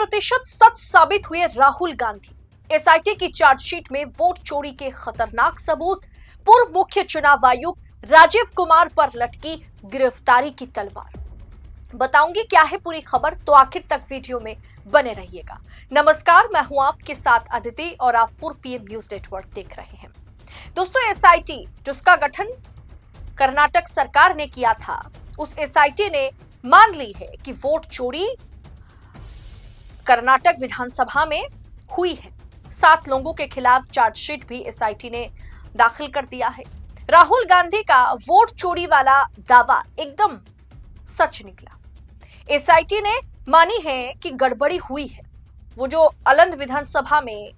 प्रतिशत सच साबित हुए राहुल गांधी। एसआईटी की चार्जशीट में वोट चोरी के खतरनाक सबूत। पूर्व मुख्य चुनाव आयुक्त राजीव कुमार पर लटकी गिरफ्तारी की तलवार। बताऊंगी क्या है पूरी खबर, तो आखिर तक वीडियो में बने रहिएगा। नमस्कार, मैं हूं आपके साथ अदिति और आप 4PM न्यूज नेटवर्क देख रहे हैं। दोस्तों, एसआईटी जिसका गठन कर्नाटक सरकार ने किया था, उस एसआईटी ने मान ली है कि वोट चोरी कर्नाटक विधानसभा में हुई है। 7 लोगों के खिलाफ चार्जशीट भी एसआईटी ने दाखिल कर दिया है। राहुल गांधी का वोट चोरी वाला दावा एकदम सच निकला। एसआईटी ने मानी है कि गड़बड़ी हुई है। वो जो अलंद विधानसभा में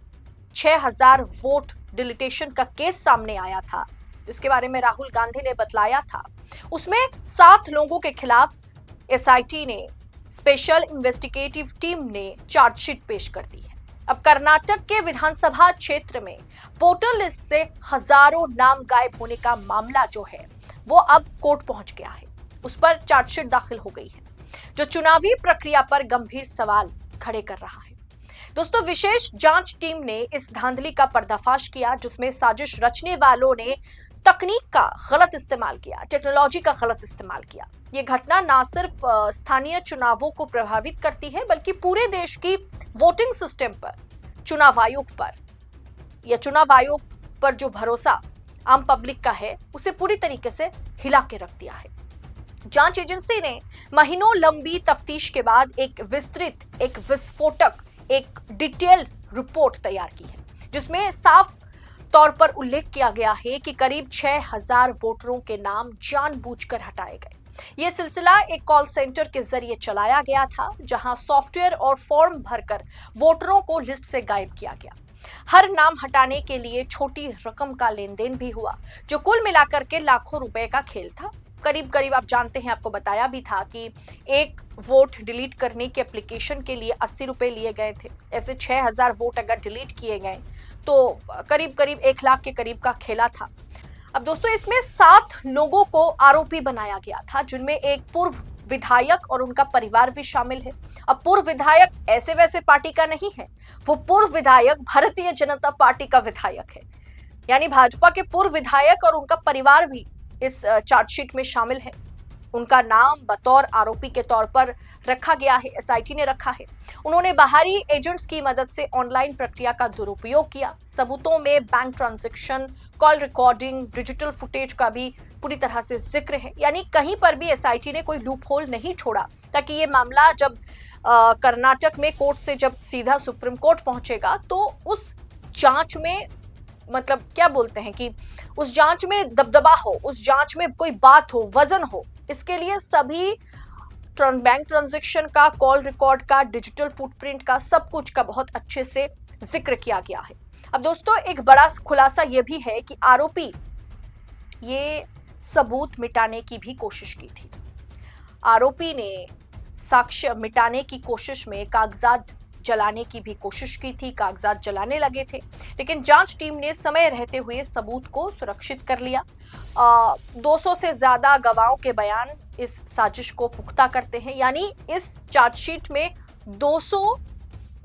6000 वोट डिलीटेशन का केस सामने आया था, जिसके बारे में राहुल गांधी ने बतलाया था, उसमें 7 लोगों के खिलाफ एसआईटी ने स्पेशल इन्वेस्टिगेटिव टीम ने चार्जशीट पेश कर दी है। अब कर्नाटक के विधानसभा क्षेत्र में वोटर लिस्ट से हजारों नाम गायब होने का मामला जो है वो अब कोर्ट पहुंच गया है। उस पर चार्जशीट दाखिल हो गई है, जो चुनावी प्रक्रिया पर गंभीर सवाल खड़े कर रहा है। दोस्तों, विशेष जांच टीम ने इस धांधली का पर्दाफाश किया, जिसमें साजिश रचने वालों ने तकनीक का गलत इस्तेमाल किया, टेक्नोलॉजी का गलत इस्तेमाल किया। ये घटना ना सिर्फ स्थानीय चुनावों को प्रभावित करती है, बल्कि पूरे देश की वोटिंग सिस्टम पर, चुनाव आयोग पर, या चुनाव आयोग पर जो भरोसा आम पब्लिक का है, उसे पूरी तरीके से हिला के रख दिया है। जांच एजेंसी ने महीनों लंबी तफ्तीश के बाद एक विस्तृत, एक विस्फोटक, एक डिटेल रिपोर्ट तैयार की है, जिसमें साफ तौर पर उल्लेख किया गया है कि करीब 6000 वोटरों के नाम जानबूझकर हटाए गए। यह सिलसिला एक कॉल सेंटर के जरिए चलाया गया था, जहां सॉफ्टवेयर और फॉर्म भरकर वोटरों को लिस्ट से गायब किया गया। हर नाम हटाने के लिए छोटी रकम का लेन देन भी हुआ, जो कुल मिलाकर के लाखों रुपए का खेल था। करीब करीब आप जानते हैं, आपको बताया भी था कि एक वोट डिलीट करने के एप्लीकेशन के लिए 80 रुपए लिए गए थे। ऐसे 6000 वोट अगर डिलीट किए गए तो करीब करीब 1 लाख के करीब का खेला था। अब दोस्तों, इसमें 7 लोगों को आरोपी बनाया गया था, जिनमें एक पूर्व विधायक और उनका परिवार भी शामिल है। अब पूर्व विधायक ऐसे वैसे पार्टी का नहीं है, वो पूर्व विधायक भारतीय जनता पार्टी का विधायक है। यानी भाजपा के पूर्व विधायक और उनका परिवार भी इस चार्जशीट में शामिल है। उनका नाम बतौर आरोपी के तौर पर रखा गया है, एसआईटी ने रखा है। उन्होंने बाहरी एजेंट्स की मदद से ऑनलाइन प्रक्रिया का दुरुपयोग किया। सबूतों में bank transaction, call recording, digital footage का भी पूरी तरह से जिक्र है। यानी कहीं पर भी एसआईटी ने कोई लूप होल नहीं छोड़ा, ताकि ये मामला जब कर्नाटक में कोर्ट से जब सीधा सुप्रीम कोर्ट पहुंचेगा, तो उस जांच में, मतलब क्या बोलते हैं कि उस जांच में दबदबा हो, उस जांच में कोई बात हो, वजन हो। इसके लिए सभी बैंक ट्रांजैक्शन का, कॉल रिकॉर्ड का, डिजिटल फुटप्रिंट का, सब कुछ का बहुत अच्छे से जिक्र किया गया है। अब दोस्तों, एक बड़ा खुलासा यह भी है कि आरोपी ये सबूत मिटाने की भी कोशिश की थी। आरोपी ने साक्ष्य मिटाने की कोशिश में कागजात जलाने की भी कोशिश की थी, कागजात जलाने लगे थे, लेकिन जांच टीम ने समय रहते हुए सबूत को सुरक्षित कर लिया। 200 से ज्यादा गवाहों के बयान इस साजिश को पुख्ता करते हैं। यानी इस चार्जशीट में 200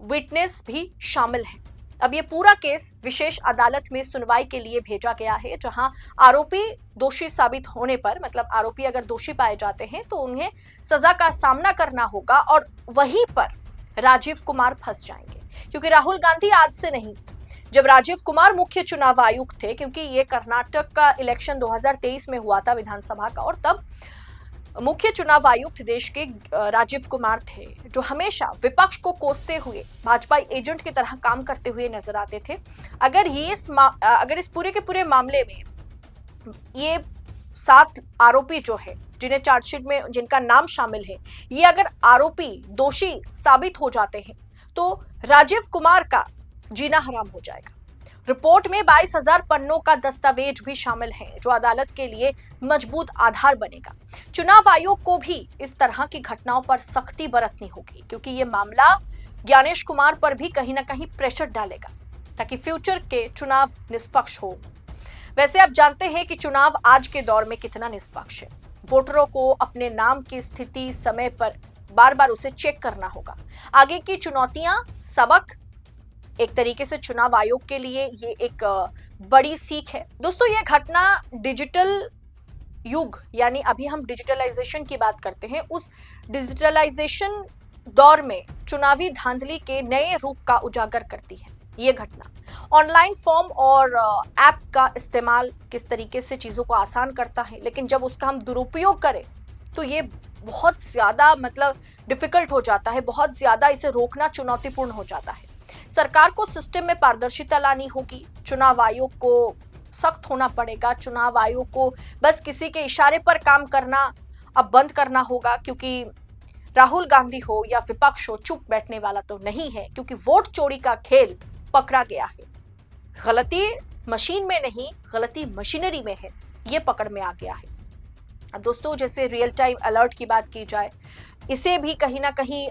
विटनेस भी शामिल हैं। अब ये पूरा केस विशेष अदालत में सुनवाई के लिए भेजा गया है, जहां आरोपी दोषी साबित होने पर, मतलब आरोपी अगर दोषी पाए जाते हैं तो उन्हें सजा का सामना करना होगा, और वहीं पर राजीव कुमार फंस जाएंगे। क्योंकि राहुल गांधी आज से नहीं, जब राजीव कुमार मुख्य चुनाव आयुक्त थे, क्योंकि ये कर्नाटक का इलेक्शन 2023 में हुआ था विधानसभा का, और तब मुख्य चुनाव आयुक्त देश के राजीव कुमार थे, जो हमेशा विपक्ष को कोसते हुए भाजपा एजेंट की तरह काम करते हुए नजर आते थे। अगर इस पूरे के पूरे मामले में ये 7 आरोपी जो है, जिन्हें चार्जशीट में जिनका नाम शामिल है, ये अगर आरोपी दोषी साबित हो जाते हैं, तो राजीव कुमार का जीना हराम हो जाएगा। रिपोर्ट में 22,000 पन्नों का दस्तावेज भी शामिल है, जो अदालत के लिए मजबूत आधार बनेगा। चुनाव आयोग को भी इस तरह की घटनाओं पर सख्ती बरतनी होगी, क्योंकि ये मामला ज्ञानेश कुमार पर भी कहीं ना कहीं प्रेशर डालेगा, ताकि फ्यूचर के चुनाव निष्पक्ष हो। वैसे आप जानते हैं कि चुनाव आज के दौर में कितना निष्पक्ष है। वोटरों को अपने नाम की स्थिति समय पर बार बार उसे चेक करना होगा। आगे की चुनौतियां, सबक, एक तरीके से चुनाव आयोग के लिए ये एक बड़ी सीख है। दोस्तों, ये घटना डिजिटल युग, यानी अभी हम डिजिटलाइजेशन की बात करते हैं, उस डिजिटलाइजेशन दौर में चुनावी धांधली के नए रूप का उजागर करती है। ये घटना ऑनलाइन फॉर्म और ऐप का इस्तेमाल किस तरीके से चीजों को आसान करता है, लेकिन जब उसका हम दुरुपयोग करें तो ये बहुत ज्यादा डिफिकल्ट हो जाता है, बहुत ज्यादा इसे रोकना चुनौतीपूर्ण हो जाता है। सरकार को सिस्टम में पारदर्शिता लानी होगी, चुनाव आयोग को सख्त होना पड़ेगा, चुनाव आयोग को बस किसी के इशारे पर काम करना अब बंद करना होगा, क्योंकि राहुल गांधी हो या विपक्ष हो, चुप बैठने वाला तो नहीं है, क्योंकि वोट चोरी का खेल पकड़ा गया है। गलती मशीन में नहीं, गलती मशीनरी में है, ये पकड़ में आ गया है। अब दोस्तों, जैसे रियल टाइम अलर्ट की बात की जाए, इसे भी कहीं ना कहीं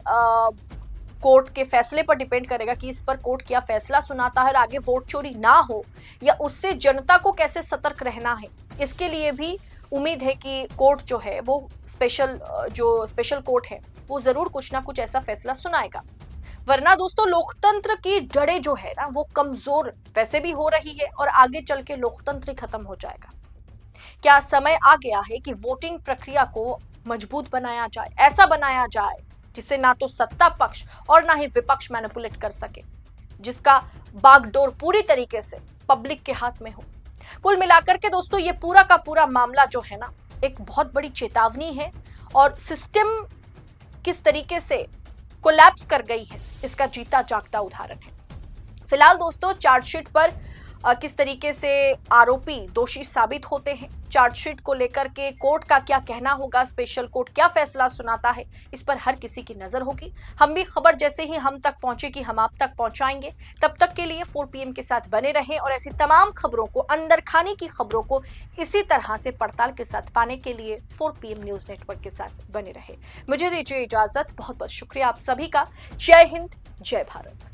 कोर्ट के फैसले पर डिपेंड करेगा कि इस पर कोर्ट क्या फैसला सुनाता है और आगे वोट चोरी ना हो, या उससे जनता को कैसे सतर्क रहना है। इसके लिए भी उम्मीद है कि कोर्ट जो है वो स्पेशल कोर्ट है वो जरूर कुछ ना कुछ ऐसा फैसला सुनाएगा। वरना दोस्तों, लोकतंत्र की जड़ें जो है ना वो कमजोर वैसे भी हो रही है और आगे चल के लोकतंत्र खत्म हो जाएगा। क्या समय आ गया है कि वोटिंग प्रक्रिया को मजबूत बनाया जाए, ऐसा बनाया जाए जिससे ना तो सत्ता पक्ष और ना ही विपक्ष मैनिपुलेट कर सके, जिसका बागडोर पूरी तरीके से पब्लिक के हाथ में हो। कुल मिलाकर के दोस्तों, ये पूरा का पूरा मामला जो है ना एक बहुत बड़ी चेतावनी है, और सिस्टम किस तरीके से कोलैप्स कर गई है इसका जीता जागता उदाहरण है। फिलहाल दोस्तों, चार्जशीट पर किस तरीके से आरोपी दोषी साबित होते हैं, चार्जशीट को लेकर के कोर्ट का क्या कहना होगा, स्पेशल कोर्ट क्या फैसला सुनाता है, इस पर हर किसी की नजर होगी। हम भी खबर जैसे ही हम तक पहुंचेगी हम आप तक पहुंचाएंगे। तब तक के लिए 4 PM के साथ बने रहें और ऐसी तमाम खबरों को, अंदर खाने की खबरों को इसी तरह से पड़ताल के साथ पाने के लिए 4 PM न्यूज नेटवर्क के साथ बने रहे। मुझे दीजिए इजाजत, बहुत बहुत शुक्रिया आप सभी का। जय हिंद, जय भारत।